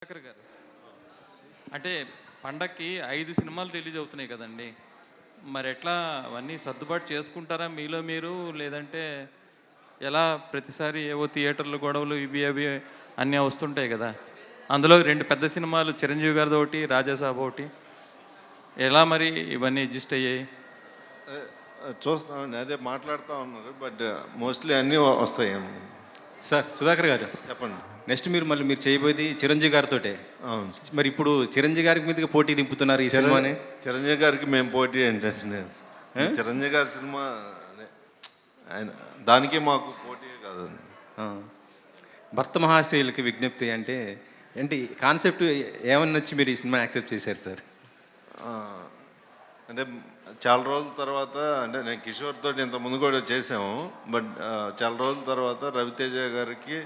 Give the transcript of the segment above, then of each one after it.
సుధాకర్ గారు, అంటే పండక్కి 5 సినిమాలు రిలీజ్ అవుతున్నాయి కదండి. మరి ఎట్లా అవన్నీ సర్దుబాటు చేసుకుంటారా మీలో మీరు? లేదంటే ఎలా ప్రతిసారి ఏవో థియేటర్లు గొడవలు ఇవి అవి అన్నీ వస్తుంటాయి కదా. అందులో 2 పెద్ద సినిమాలు చిరంజీవి గారిది ఒకటి, రాజాసాబ్ ఒకటి. ఎలా మరి ఇవన్నీ అడ్జస్ట్ అయ్యాయి? చూస్తామండి, అదే మాట్లాడుతూ ఉన్నారు. బట్ మోస్ట్లీ అన్నీ వస్తాయి. సార్ సుధాకర్ గారు, చెప్పండి. నెక్స్ట్ మీరు చేయబోయేది చిరంజీవి గారితోటే. అవును, మరి ఇప్పుడు చిరంజీవి గారికి మీదకి పోటీ దింపుతున్నారు ఈ సినిమాని. చిరంజీవి గారికి మేము పోటీ ఏంటంటే చిరంజీవి గారి సినిమా అదే, ఆయన దానికి మాకు పోటీ కాదండి. భర్త మహాశయులకి విజ్ఞప్తి అంటే ఏంటి కాన్సెప్ట్? ఏమని నచ్చి మీరు ఈ సినిమా యాక్సెప్ట్ చేశారు సార్? అంటే చాలా రోజుల తర్వాత, అంటే నేను కిషోర్ తోటి ఇంత ముందు కూడా చేసాము. బట్ చాలా రోజుల తర్వాత రవితేజ గారికి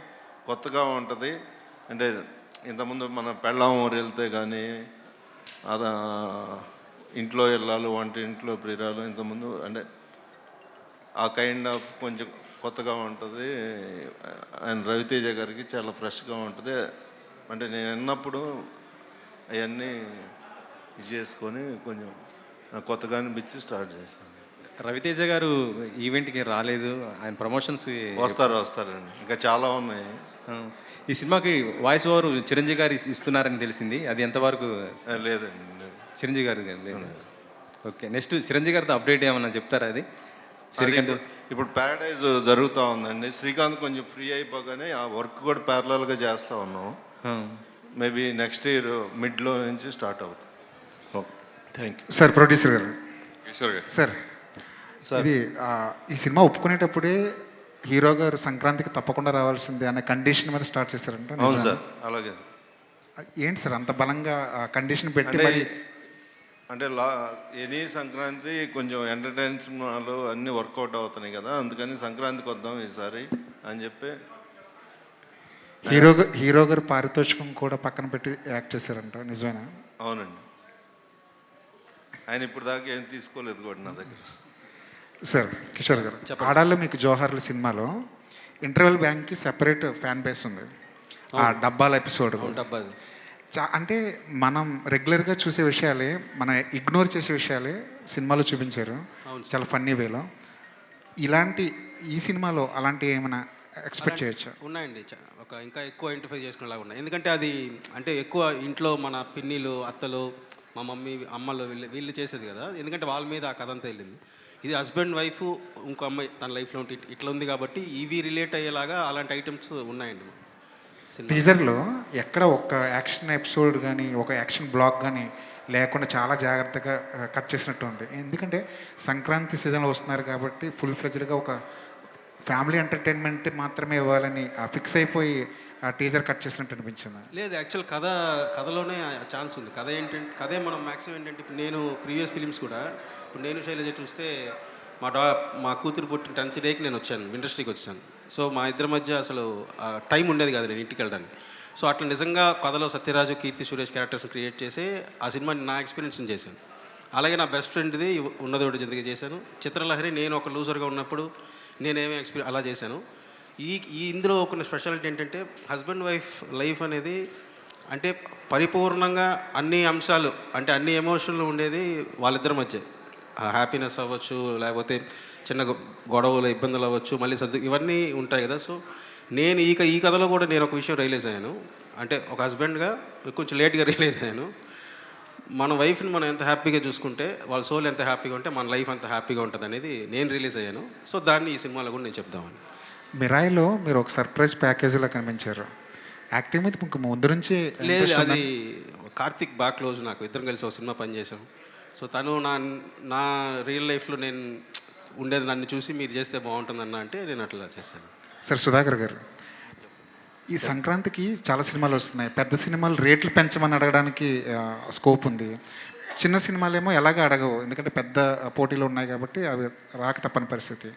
కొత్తగా ఉంటుంది. అంటే ఇంతకుముందు మన పెళ్ళాం ఊరు వెళ్తే కానీ అదా ఇంట్లో వెళ్ళాలి, వంట ఇంట్లో ప్రియురాలు, ఇంతకుముందు అంటే ఆ కైండ్ ఆఫ్ కొంచెం కొత్తగా ఉంటుంది. అండ్ రవితేజ గారికి చాలా ఫ్రెష్గా ఉంటుంది. అంటే నేను విన్నప్పుడు అవన్నీ ఇది చేసుకొని కొంచెం కొత్తగా అనిపించి స్టార్ట్ చేశాను. రవితేజ గారు ఈవెంట్కి రాలేదు, ఆయన ప్రమోషన్స్ వస్తారండి, ఇంకా చాలా ఉన్నాయి. ఈ సినిమాకి వాయిస్ ఓవర్ చిరంజీవి గారు ఇస్తున్నారని తెలిసింది, అది ఎంతవరకు? లేదండి, లేదు. చిరంజీవి గారు లేదు. ఓకే, నెక్స్ట్ చిరంజీవి గారితో అప్డేట్ ఏమన్నా చెప్తారా? అది శ్రీకాంత్ ఇప్పుడు ప్యారడైజ్ జరుగుతూ ఉందండి. శ్రీకాంత్ కొంచెం ఫ్రీ అయిపోగానే ఆ వర్క్ కూడా ప్యారలల్గా చేస్తూ ఉన్నాం. మేబీ నెక్స్ట్ ఇయర్ మిడ్లో నుంచి స్టార్ట్ అవుతుంది. Thank you sir. ప్రొడ్యూసర్ గారు, కిషోర్ గారు సార్, ఇది ఈ సినిమా ఒప్పుకునేటప్పుడే హీరో గారు సంక్రాంతికి తప్పకుండా రావాల్సిందే అనే కండిషన్ మీద స్టార్ట్ చేశారంట. అవును సార్, అలాగే. ఏంటి సార్ అంత బలంగా కండిషన్ పెట్టి మరి? అంటే ఎనీ సంక్రాంతి కొంచెం ఎంటర్టైన్మెంట్లు అన్నీ వర్కౌట్ అవుతున్నాయి కదా, అందుకని సంక్రాంతికి వద్దాం ఈసారి అని చెప్పి హీరో గారు పారితోషికం కూడా పక్కన పెట్టి యాక్ట్ చేశారంట, నిజమేనా? అవునండి, ఆయన ఇప్పుడు దాకా ఏం తీసుకోలేదు కూడా నా దగ్గర. సార్ కిషోర్ గారు, ఆడాల్లో మీకు జోహార్లు సినిమాలో ఇంటర్వెల్ బ్యాంక్కి సెపరేట్ ఫ్యాన్ బేస్ ఉంది. ఆ డబ్బాల ఎపిసోడ్ అంటే మనం రెగ్యులర్గా చూసే విషయాలే, మన ఇగ్నోర్ చేసే విషయాలే సినిమాలో చూపించారు చాలా ఫన్నీ వేలో. ఈ సినిమాలో అలాంటి ఏమైనా ఎక్స్పెక్ట్ చేయొచ్చా? ఉన్నాయండి, ఇంకా ఎక్కువ ఐడెంటిఫై చేసుకునేలాగా ఉన్నాయి. ఎందుకంటే అది అంటే ఎక్కువ ఇంట్లో మన పిన్నిలు, అత్తలు, మా మమ్మీ, అమ్మలు వీళ్ళు చేసేది కదా. ఎందుకంటే వాళ్ళ మీద ఆ కథ అంతా వెళ్ళింది. ఇది హస్బెండ్ వైఫ్, ఇంకో అమ్మాయి తన లైఫ్లో ఉంటే ఇట్లా ఉంది కాబట్టి ఇవి రిలేట్ అయ్యేలాగా అలాంటి ఐటమ్స్ ఉన్నాయండి. టీజర్లో ఎక్కడ ఒక యాక్షన్ ఎపిసోడ్ కానీ ఒక యాక్షన్ బ్లాక్ కానీ లేకుండా చాలా జాగ్రత్తగా కట్ చేసినట్టు ఉంది. ఎందుకంటే సంక్రాంతి సీజన్లో వస్తున్నారు కాబట్టి ఫుల్ ఫ్లెజ్డ్గా ఒక ఫ్యామిలీ ఎంటర్టైన్మెంట్ మాత్రమే ఇవ్వాలని ఫిక్స్ అయిపోయి ఆ టీజర్ కట్ చేసినట్టు అనిపించింది. లేదు, యాక్చువల్ కథలోనే ఛాన్స్ ఉంది. కథే మనం మ్యాక్సిమం ఏంటంటే, ఇప్పుడు నేను ప్రీవియస్ ఫిలిమ్స్ కూడా, ఇప్పుడు నేను శైలజ చూస్తే మా కూతురు పుట్టిన 10th డేకి నేను వచ్చాను, ఇండస్ట్రీకి వచ్చాను. సో మా ఇద్దరి మధ్య అసలు టైం ఉండేది కాదు నేను ఇంటికి వెళ్ళడానికి. సో అట్లా నిజంగా కథలో సత్యరాజు, కీర్తి సురేష్ క్యారెక్టర్స్ క్రియేట్ చేసి ఆ సినిమా నా ఎక్స్పీరియన్స్ని చేశాను. అలాగే నా బెస్ట్ ఫ్రెండ్ది ఉన్నది ఒకటి జిందగీ చేశాను. చిత్రలహరి నేను ఒక లూజర్గా ఉన్నప్పుడు నేనేమీ అలా చేశాను. ఇందులో ఒక స్పెషాలిటీ ఏంటంటే, హస్బెండ్ వైఫ్ లైఫ్ అనేది అంటే పరిపూర్ణంగా అన్ని అంశాలు, అంటే అన్ని ఎమోషన్లు ఉండేది వాళ్ళిద్దరి మధ్య. హ్యాపీనెస్ అవ్వచ్చు, లేకపోతే చిన్న గొడవలు, ఇబ్బందులు అవ్వచ్చు, మళ్ళీ ఇవన్నీ ఉంటాయి కదా. సో నేను ఈ కథలో కూడా నేను ఒక విషయం రియలైజ్ అయ్యాను. అంటే ఒక హస్బెండ్గా కొంచెం లేట్గా రియలైజ్ అయ్యాను. మన వైఫ్ని మనం ఎంత హ్యాపీగా చూసుకుంటే, వాళ్ళ సోల్ ఎంత హ్యాపీగా ఉంటే మన లైఫ్ అంత హ్యాపీగా ఉంటుంది అనేది నేను రిలీజ్ అయ్యాను. సో దాన్ని ఈ సినిమాలో కూడా నేను చెప్దామని. మిరాయిలో మీరు ఒక సర్ప్రైజ్ ప్యాకేజీలో కనిపించారు. యాక్టింగ్ మీద ఇంక ముందు నుంచి లేదు, అది కార్తిక్ బాగా క్లోజ్, నాకు ఇద్దరం కలిసి ఒక సినిమా పనిచేసాం. సో తను నా రియల్ లైఫ్లో నేను ఉండేది నన్ను చూసి మీరు చేస్తే బాగుంటుందన్న అంటే నేను అట్లా చేశాను. సార్ సుధాకర్ గారు, ఈ సంక్రాంతికి చాలా సినిమాలు వస్తున్నాయి. పెద్ద సినిమాలు రేట్లు పెంచమని అడగడానికి స్కోప్ ఉంది. చిన్న సినిమాలేమో ఎలాగ అడగవు, ఎందుకంటే పెద్ద పోటీలు ఉన్నాయి కాబట్టి అవి రాక తప్పని పరిస్థితి.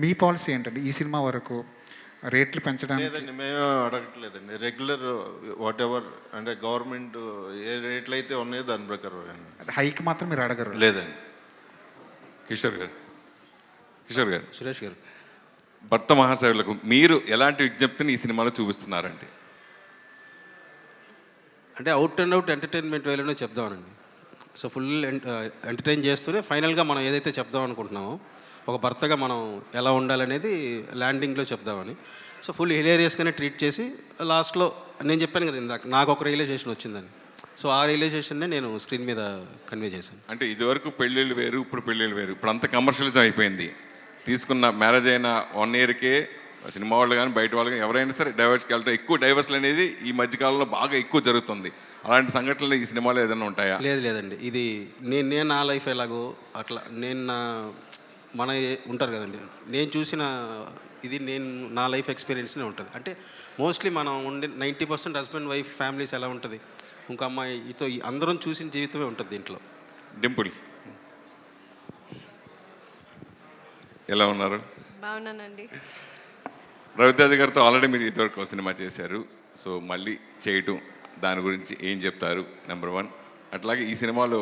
మీ పాలసీ ఏంటంటే ఈ సినిమా వరకు రేట్లు పెంచడానికి? లేదండి, మేము అడగట్లేదండి. రెగ్యులర్ వాట్ ఎవర్, అంటే గవర్నమెంట్ ఏ రేట్లు అయితే ఉన్నాయో దాని ప్రకారం. హైక్ మాత్రం మీరు అడగరు? లేదండి. కిషోర్ గారు, సురేష్ గారు, భర్త మహాశయులకు మీరు ఎలాంటి విజ్ఞప్తిని ఈ సినిమాలో చూపిస్తున్నారండి? అంటే అవుట్ అండ్ అవుట్ ఎంటర్టైన్మెంట్ వేలోనే చెప్దామనండి. సో ఫుల్ ఎంటర్టైన్ చేస్తూనే ఫైనల్గా మనం ఏదైతే చెప్దాం అనుకుంటున్నామో ఒక భర్తగా మనం ఎలా ఉండాలనేది ల్యాండింగ్లో చెప్దామని. సో ఫుల్ హిలేరియస్గానే ట్రీట్ చేసి లాస్ట్లో నేను చెప్పాను కదా ఇందాక నాకు ఒక రియలైజేషన్ వచ్చిందని. సో ఆ రియలైజేషన్నే నేను స్క్రీన్ మీద కన్వే చేశాను. అంటే ఇదివరకు పెళ్ళిళ్ళు వేరు, ఇప్పుడు పెళ్ళిళ్ళు వేరు. ఇప్పుడు అంత కమర్షియలిజం అయిపోయింది. తీసుకున్న మ్యారేజ్ అయిన 1 ఇయర్కే సినిమా వాళ్ళు కానీ బయట వాళ్ళు కానీ ఎవరైనా సరే డైవర్స్కి వెళ్ళటం, ఎక్కువ డైవర్స్లు అనేది ఈ మధ్యకాలంలో బాగా ఎక్కువ జరుగుతుంది. అలాంటి సంఘటనలు ఈ సినిమాలో ఏదైనా ఉంటాయా? లేదండి, ఇది నేను నా లైఫ్ ఎలాగో అట్లా నేను ఉంటారు కదండి, నేను చూసిన ఇది నేను నా లైఫ్ ఎక్స్పీరియన్స్నే ఉంటుంది. అంటే మోస్ట్లీ మనం ఉండే 90% హస్బెండ్ వైఫ్ ఫ్యామిలీస్ ఎలా ఉంటుంది, ఇంకో అమ్మాయితో అందరం చూసిన జీవితమే ఉంటుంది దీంట్లో. డింపుల్ ఎలా ఉన్నారు? బాగున్నానండి. రవితేజ గారితో ఆల్రెడీ మీరు ఇదివరకు ఒక సినిమా చేశారు. సో మళ్ళీ చేయటం దాని గురించి ఏం చెప్తారు? నెంబర్ 1. అట్లాగే ఈ సినిమాలో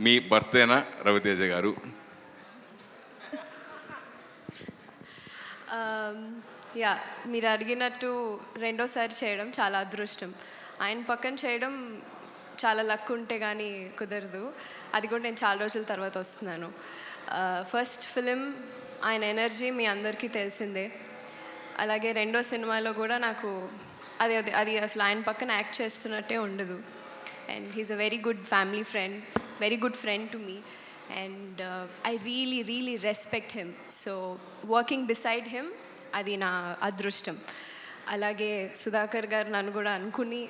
మీ భర్తేనా రవితేజ గారు? యా, మీరు అడిగినట్టు రెండోసారి చేయడం చాలా అదృష్టం. ఆయన పక్కన చేయడం చాలా లక్ ఉంటే కానీ కుదరదు. అది కూడా నేను చాలా రోజుల తర్వాత వస్తున్నాను. ఫస్ట్ ఫిలిం ఆయన ఎనర్జీ మీ అందరికీ తెలిసిందే. అలాగే రెండో సినిమాలో కూడా నాకు అది అసలు ఆయన పక్కన యాక్ట్ చేస్తున్నట్టే ఉండదు. And he's a very good family friend, very good friend to me. And I really respect him. So working beside him అది నా అదృష్టం. అలాగే సుధాకర్ గారు నన్ను కూడా అనుకుని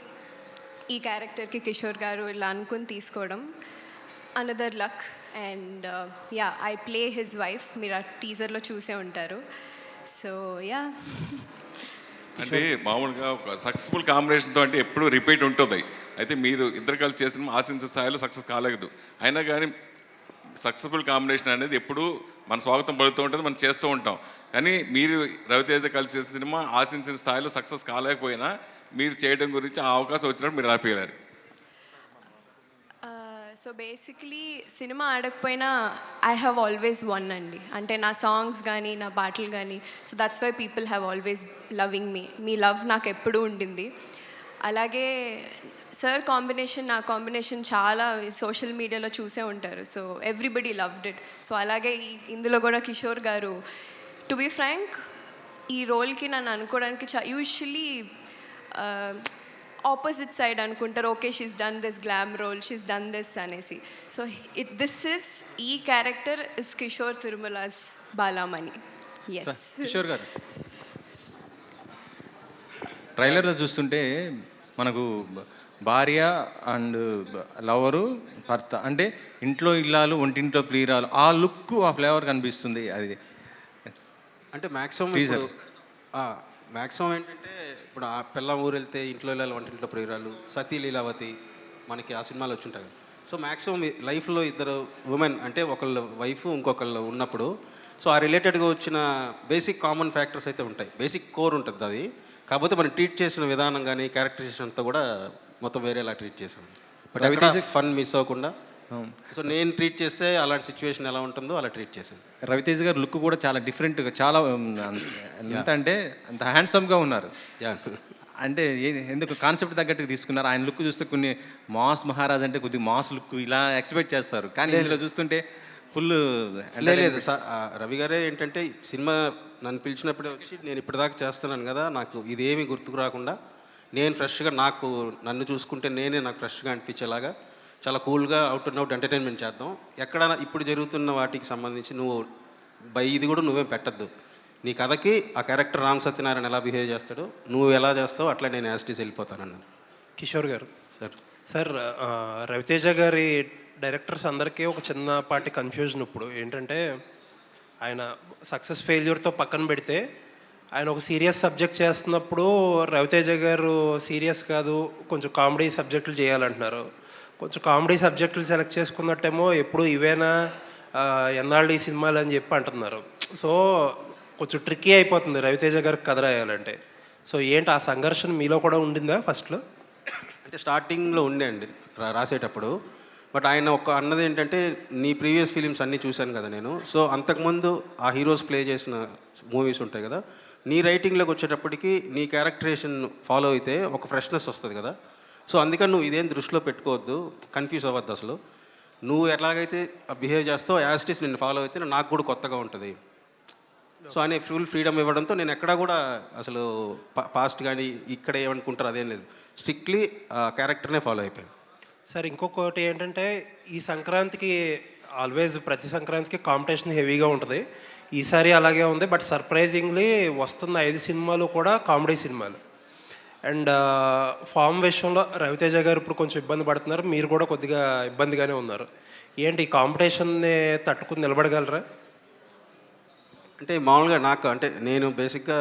ఈ క్యారెక్టర్కి కిషోర్ గారు ఇలా అనుకుని తీసుకోవడం another luck. And yeah, I play his wife. మీరు ఆ టీజర్లో చూసే ఉంటారు. సో యా, అంటే మామూలుగా ఒక సక్సెస్ఫుల్ కాంబినేషన్తో అంటే ఎప్పుడూ రిపీట్ ఉంటుంది. అయితే మీరు ఇద్దరు కలిసి చేసిన ఆశించిన స్థాయిలో సక్సెస్ కాలేదు. అయినా కానీ సక్సెస్ఫుల్ కాంబినేషన్ అనేది ఎప్పుడూ మన స్వాగతం పడుతూ ఉంటుంది, మనం చేస్తూ ఉంటాం. కానీ మీరు రవితేజ కలిసి చేసిన సినిమా ఆశించిన స్థాయిలో సక్సెస్ కాలేకపోయినా మీరు చేయడం గురించి ఆ అవకాశం వచ్చినప్పుడు మీరు హ్యాపీ అయ్యారు. సో బేసిక్లీ సినిమా ఆడకపోయినా ఐ హ్యావ్ ఆల్వేస్ వన్ అండి. అంటే నా సాంగ్స్ కానీ నా పాటలు కానీ. So that's why people have always loving me. మీ లవ్ నాకు ఎప్పుడూ ఉండింది. అలాగే సార్ కాంబినేషన్, నా కాంబినేషన్ చాలా సోషల్ మీడియాలో చూసే ఉంటారు. So everybody loved it. So అలాగే ఇందులో కూడా కిషోర్ గారు, టు బీ ఫ్రాంక్, ఈ రోల్కి నన్ను అనుకోవడానికి యూజువల్లీ ఆపోజిట్ సైడ్ అనుకుంటారు. Okay, she's done this glam role, she's done this అనేసి. సో ఈ character is Kishore Tirumala's Balamani. Yes. Kishore గారు, ట్రైలర్లో చూస్తుంటే మనకు భార్య అండ్ లవరు, భర్త అంటే ఇంట్లో ఇల్లాలు ఒంటింట్లో ప్రియురాలు, ఆ లుక్ ఆ ఫ్లేవర్ కనిపిస్తుంది. అది అంటే మ్యాక్సిమం ఏంటంటే ఇప్పుడు ఆ పిల్లం ఊరు వెళ్తే ఇంట్లో వెళ్ళాలి, వంటింట్లో ప్రియురాలు, సతీ లీలావతి మనకి ఆ సినిమాలో వచ్చుంటాయి. సో మ్యాక్సిమం లైఫ్లో ఇద్దరు ఉమెన్ అంటే ఒకళ్ళు వైఫ్ ఇంకొకళ్ళు ఉన్నప్పుడు సో ఆ రిలేటెడ్గా వచ్చిన బేసిక్ కామన్ ఫ్యాక్టర్స్ అయితే ఉంటాయి. బేసిక్ కోర్ ఉంటుంది అది. కాకపోతే మనం ట్రీట్ చేసిన విధానం కానీ క్యారెక్టరైజేషన్ అంతా కూడా మొత్తం వేరేలా ట్రీట్ చేసాం. బట్ రవితేజ ఫన్ మిస్ అవ్వకుండా సో నేను ట్రీట్ చేస్తే అలాంటి సిచ్యువేషన్ ఎలా ఉంటుందో అలా ట్రీట్ చేశాను. రవితేజ గారు లుక్ కూడా చాలా డిఫరెంట్గా, చాలా ఎంత అంటే అంత హ్యాండ్సమ్గా ఉన్నారు. అంటే ఎందుకు కాన్సెప్ట్ తగ్గట్టుగా తీసుకున్నారు? ఆయన లుక్ చూస్తే కొన్ని మాస్ మహారాజ్ అంటే కొద్దిగా మాస్ లుక్ ఇలా ఎక్స్పెక్ట్ చేస్తారు, కానీ ఇందులో చూస్తుంటే ఫుల్ లేదు. రవి గారే ఏంటంటే సినిమా నన్ను పిలిచినప్పుడే వచ్చి నేను ఇప్పటిదాకా చేస్తున్నాను కదా, నాకు ఇదేమీ గుర్తుకు రాకుండా నేను ఫ్రెష్గా నన్ను చూసుకుంటే నాకు ఫ్రెష్గా అనిపించేలాగా చాలా కూల్గా అవుట్ అండ్ అవుట్ ఎంటర్టైన్మెంట్ చేద్దాం. ఎక్కడ ఇప్పుడు జరుగుతున్న వాటికి సంబంధించి నువ్వు ఇది కూడా నువ్వేం పెట్టద్దు. నీ కథకి ఆ క్యారెక్టర్ రామ్ సత్యనారాయణ ఎలా బిహేవ్ చేస్తాడో నువ్వు ఎలా చేస్తావు అట్లా నేను యాస్టీస్ వెళ్ళిపోతానన్నాను. కిషోర్ గారు, సార్ రవితేజ గారి డైరెక్టర్స్ అందరికీ ఒక చిన్నపాటి కన్ఫ్యూజన్ ఇప్పుడు ఏంటంటే, ఆయన సక్సెస్ ఫెయిల్యూర్తో పక్కన పెడితే ఆయన ఒక సీరియస్ సబ్జెక్ట్ చేస్తున్నప్పుడు రవితేజ గారు సీరియస్ కాదు కొంచెం కామెడీ సబ్జెక్టులు చేయాలంటున్నారు. కొంచెం కామెడీ సబ్జెక్టులు సెలెక్ట్ చేసుకున్నట్టేమో ఎప్పుడు ఇవేనా ఎన్నాళ్ళు ఈ సినిమాలు అని చెప్పి అంటున్నారు. సో కొంచెం ట్రిక్కీ అయిపోతుంది రవితేజ గారికి కథ రాయాలంటే. సో ఏంటి ఆ సంఘర్షణ మీలో కూడా ఉండిందా ఫస్ట్లో? అంటే స్టార్టింగ్లో ఉండే అండి రాసేటప్పుడు. బట్ ఆయన అన్నది ఏంటంటే, నీ ప్రీవియస్ ఫిలిమ్స్ అన్నీ చూశాను కదా నేను. సో అంతకుముందు ఆ హీరోస్ ప్లే చేసిన మూవీస్ ఉంటాయి కదా, నీ రైటింగ్లోకి వచ్చేటప్పటికి నీ క్యారెక్టరేషన్ ఫాలో అయితే ఒక ఫ్రెష్నెస్ వస్తుంది కదా. సో అందుకని నువ్వు ఇదేం దృష్టిలో పెట్టుకోవద్దు, కన్ఫ్యూజ్ అవ్వద్దు అసలు. నువ్వు ఎలాగైతే బిహేవ్ చేస్తావు యాస్టిస్ నిన్ను ఫాలో అయితే నాకు కూడా కొత్తగా ఉంటుంది. సో అనే ఫుల్ ఫ్రీడమ్ ఇవ్వడంతో నేను ఎక్కడా కూడా అసలు పాస్ట్ కానీ ఇక్కడ ఏమనుకుంటారు అదేం లేదు, స్ట్రిక్ట్లీ క్యారెక్టర్నే ఫాలో అయిపోయాను. సార్ ఇంకొకటి ఏంటంటే ఈ సంక్రాంతికి ఆల్వేస్ ప్రతి సంక్రాంతికి కాంపిటీషన్ హెవీగా ఉంటుంది. ఈసారి అలాగే ఉంది. బట్ సర్ప్రైజింగ్లీ వస్తున్న 5 సినిమాలు కూడా కామెడీ సినిమాలు. అండ్ ఫామ్ విషయంలో రవితేజ గారు ఇప్పుడు కొంచెం ఇబ్బంది పడుతున్నారు, మీరు కూడా కొద్దిగా ఇబ్బందిగానే ఉన్నారు. ఏంటి ఈ కాంపిటీషన్ని తట్టుకుని నిలబడగలరా? అంటే మామూలుగా నాకు అంటే నేను బేసిక్గా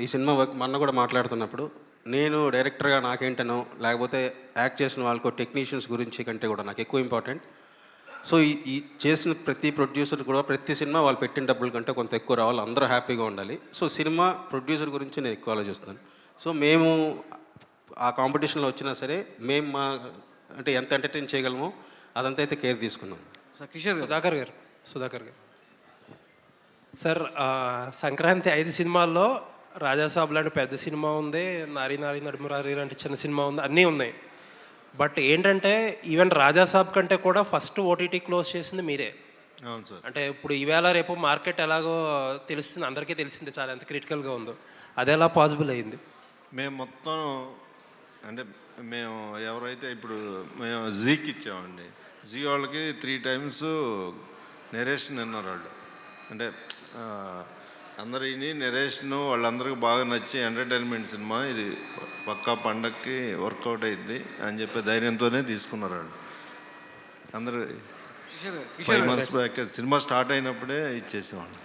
ఈ సినిమా వర్క్ మొన్న కూడా మాట్లాడుతున్నప్పుడు నేను డైరెక్టర్గా నాకేంటనో లేకపోతే యాక్ట్ చేసిన వాళ్ళకో టెక్నీషియన్స్ గురించి కంటే కూడా నాకు ఎక్కువ ఇంపార్టెంట్. సో ఈ చేసిన ప్రతి ప్రొడ్యూసర్ కూడా ప్రతి సినిమా వాళ్ళు పెట్టిన డబ్బుల కంటే కొంత ఎక్కువ రావాలి, అందరూ హ్యాపీగా ఉండాలి. సో సినిమా ప్రొడ్యూసర్ గురించి నేను ఎక్కువ ఆలోచిస్తాను. సో మేము ఆ కాంపిటీషన్లో వచ్చినా సరే మేము అంటే ఎంత ఎంటర్టైన్ చేయగలమో అదంతా అయితే కేర్ తీసుకున్నాం. సుధాకర్ గారు సార్ సంక్రాంతి 5 సినిమాల్లో రాజాసాబ్ లాంటి పెద్ద సినిమా ఉంది, నారీ నారీ నడుమురారి లాంటి చిన్న సినిమా ఉంది, అన్నీ ఉన్నాయి. బట్ ఏంటంటే ఈవెన్ రాజాసాబ్ కంటే కూడా ఫస్ట్ ఓటీటీ క్లోజ్ చేసింది మీరే. అవును సార్. అంటే ఇప్పుడు ఈవేళ రేపు మార్కెట్ ఎలాగో తెలుస్తుంది, అందరికీ తెలిసింది చాలా ఎంత క్రిటికల్గా ఉందో. అది ఎలా పాసిబుల్ అయింది? మేము మొత్తం అంటే మేము ఎవరైతే ఇప్పుడు మేము జీకి ఇచ్చామండి, జీ వాళ్ళకి 3 times నెరేషన్ విన్నారు వాళ్ళు. అంటే అందరూ విని నెరేషను వాళ్ళందరికీ బాగా నచ్చి ఎంటర్టైన్మెంట్ సినిమా ఇది పక్కా పండగకి వర్కౌట్ అయింది అని చెప్పే ధైర్యంతోనే తీసుకున్నారు వాళ్ళు. అందరూ 5 months బ్యాక్ సినిమా స్టార్ట్ అయినప్పుడే ఇచ్చేసేవాళ్ళు.